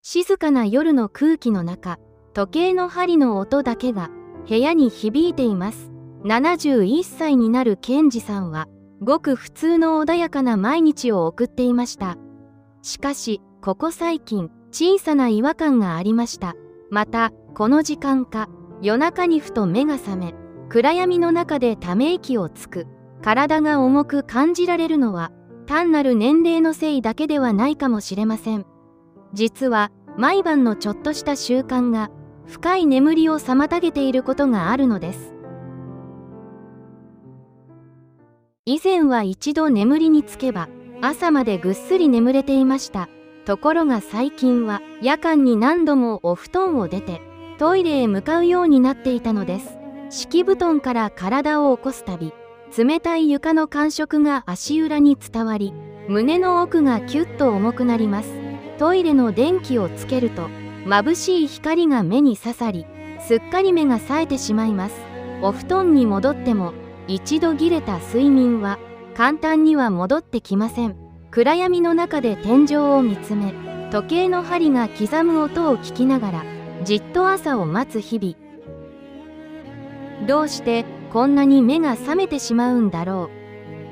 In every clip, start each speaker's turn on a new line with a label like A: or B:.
A: 静かな夜の空気の中、時計の針の音だけが部屋に響いています。71歳になる健二さんは、ごく普通の穏やかな毎日を送っていました。しかし、ここ最近、小さな違和感がありました。また、この時間か、夜中にふと目が覚め、暗闇の中でため息をつく、体が重く感じられるのは、単なる年齢のせいだけではないかもしれません。実は、毎晩のちょっとした習慣が、深い眠りを妨げていることがあるのです。以前は一度眠りにつけば、朝までぐっすり眠れていました。ところが最近は、夜間に何度もお布団を出て、トイレへ向かうようになっていたのです。敷布団から体を起こすたび、冷たい床の感触が足裏に伝わり、胸の奥がキュッと重くなります。トイレの電気をつけると、眩しい光が目に刺さり、すっかり目が冴えてしまいます。お布団に戻っても、一度切れた睡眠は、簡単には戻ってきません。暗闇の中で天井を見つめ、時計の針が刻む音を聞きながら、じっと朝を待つ日々。どうしてこんなに目が覚めてしまうんだろう。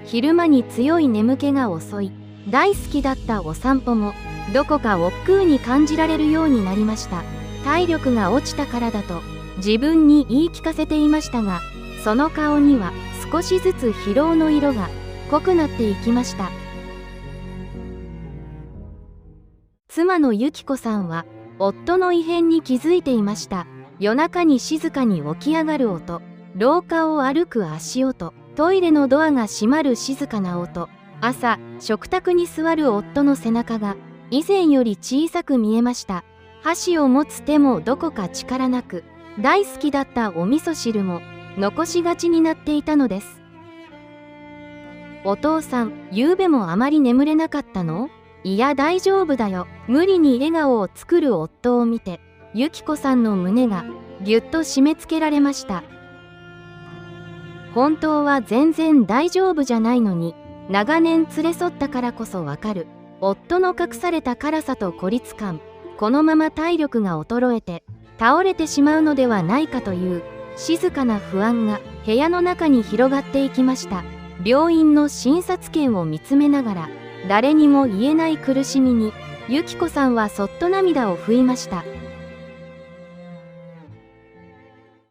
A: 昼間に強い眠気が襲い、大好きだったお散歩も、どこか億劫に感じられるようになりました。体力が落ちたからだと自分に言い聞かせていましたが、その顔には少しずつ疲労の色が濃くなっていきました。妻の由紀子さんは夫の異変に気づいていました。夜中に静かに起き上がる音、廊下を歩く足音、トイレのドアが閉まる静かな音、朝食卓に座る夫の背中が以前より小さく見えました。箸を持つ手もどこか力なく、大好きだったお味噌汁も残しがちになっていたのです。お父さん、ゆうべもあまり眠れなかったの？いや大丈夫だよ。無理に笑顔を作る夫を見て、由紀子さんの胸がぎゅっと締め付けられました。本当は全然大丈夫じゃないのに、長年連れ添ったからこそわかる。夫の隠された辛さと孤立感、このまま体力が衰えて倒れてしまうのではないかという静かな不安が部屋の中に広がっていきました。病院の診察券を見つめながら、誰にも言えない苦しみに由紀子さんはそっと涙を拭いました。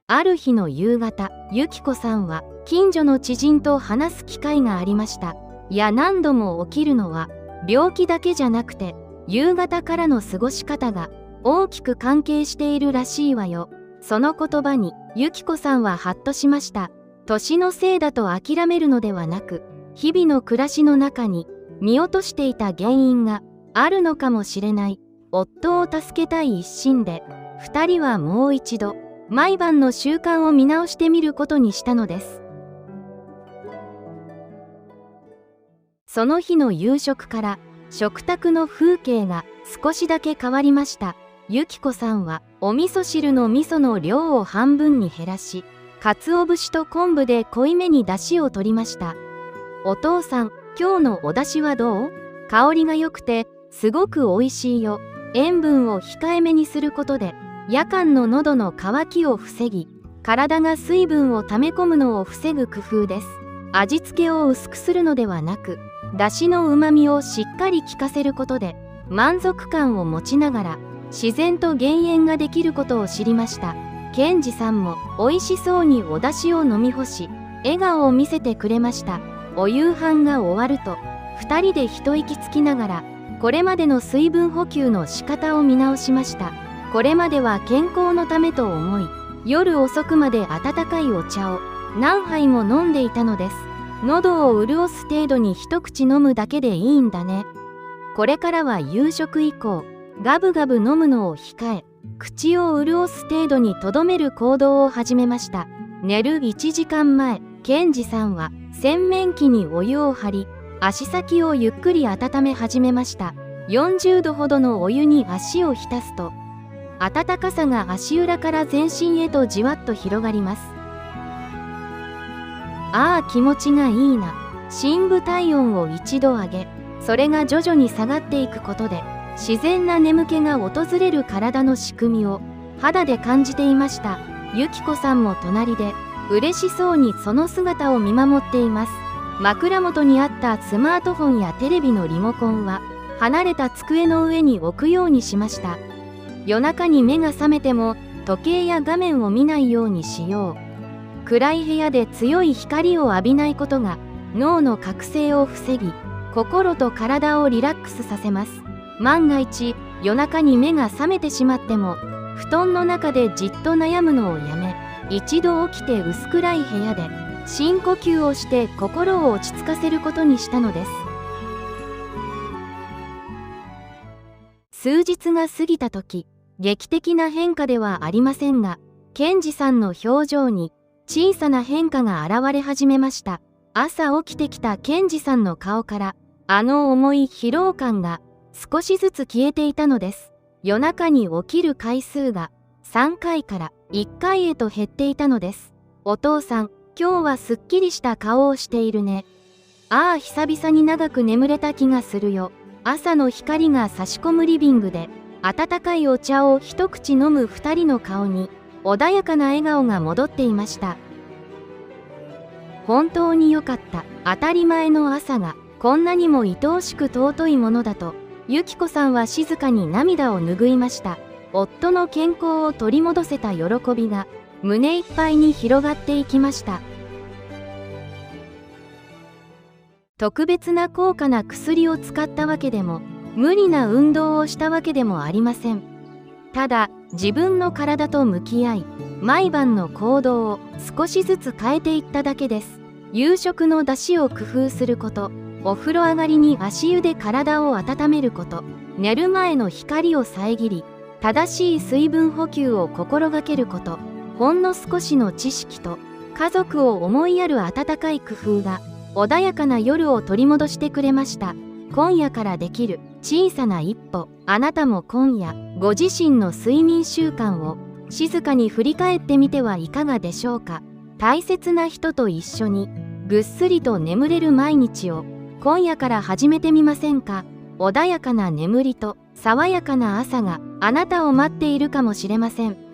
A: ある日の夕方、由紀子さんは近所の知人と話す機会がありました。いや、何度も起きるのは病気だけじゃなくて、夕方からの過ごし方が大きく関係しているらしいわよ。その言葉に由紀子さんはハッとしました。年のせいだと諦めるのではなく、日々の暮らしの中に見落としていた原因があるのかもしれない。夫を助けたい一心で、2人はもう一度毎晩の習慣を見直してみることにしたのです。その日の夕食から食卓の風景が少しだけ変わりました。由紀子さんはお味噌汁の味噌の量を半分に減らし、鰹節と昆布で濃いめに出汁を取りました。お父さん、今日のお出汁はどう？香りが良くてすごく美味しいよ。塩分を控えめにすることで夜間の喉の渇きを防ぎ、体が水分を溜め込むのを防ぐ工夫です。味付けを薄くするのではなく、出汁のうまみをしっかり効かせることで満足感を持ちながら自然と減塩ができることを知りました。健二さんも美味しそうにお出汁を飲み干し、笑顔を見せてくれました。お夕飯が終わると2人で一息つきながら、これまでの水分補給の仕方を見直しました。これまでは健康のためと思い、夜遅くまで温かいお茶を何杯も飲んでいたのです。喉を潤す程度に一口飲むだけでいいんだね。これからは夕食以降、ガブガブ飲むのを控え、口を潤す程度にとどめる行動を始めました。寝る1時間前、健二さんは洗面器にお湯を張り、足先をゆっくり温め始めました。40度ほどのお湯に足を浸すと、温かさが足裏から全身へとじわっと広がります。ああ、気持ちがいいな。深部体温を一度上げ、それが徐々に下がっていくことで、自然な眠気が訪れる体の仕組みを肌で感じていました。由紀子さんも隣で嬉しそうにその姿を見守っています。枕元にあったスマートフォンやテレビのリモコンは離れた机の上に置くようにしました。夜中に目が覚めても時計や画面を見ないようにしよう。暗い部屋で強い光を浴びないことが脳の覚醒を防ぎ、心と体をリラックスさせます。万が一夜中に目が覚めてしまっても、布団の中でじっと悩むのをやめ、一度起きて薄暗い部屋で深呼吸をして心を落ち着かせることにしたのです。数日が過ぎた時、劇的な変化ではありませんが、健二さんの表情に小さな変化が現れ始めました。朝起きてきた健二さんの顔から、あの重い疲労感が少しずつ消えていたのです。夜中に起きる回数が3回から1回へと減っていたのです。お父さん、今日はすっきりした顔をしているね。ああ、久々に長く眠れた気がするよ。朝の光が差し込むリビングで、温かいお茶を一口飲む2人の顔に、穏やかな笑顔が戻っていました。本当に良かった。当たり前の朝が、こんなにも愛おしく尊いものだと、由紀子さんは静かに涙を拭いました。夫の健康を取り戻せた喜びが、胸いっぱいに広がっていきました。特別な高価な薬を使ったわけでも、無理な運動をしたわけでもありません。ただ、自分の体と向き合い、毎晩の行動を少しずつ変えていっただけです。夕食の出汁を工夫すること、お風呂上がりに足湯で体を温めること、寝る前の光を遮り、正しい水分補給を心がけること、ほんの少しの知識と家族を思いやる温かい工夫が穏やかな夜を取り戻してくれました。今夜からできる小さな一歩、あなたも今夜ご自身の睡眠習慣を静かに振り返ってみてはいかがでしょうか。大切な人と一緒にぐっすりと眠れる毎日を今夜から始めてみませんか。穏やかな眠りと爽やかな朝があなたを待っているかもしれません。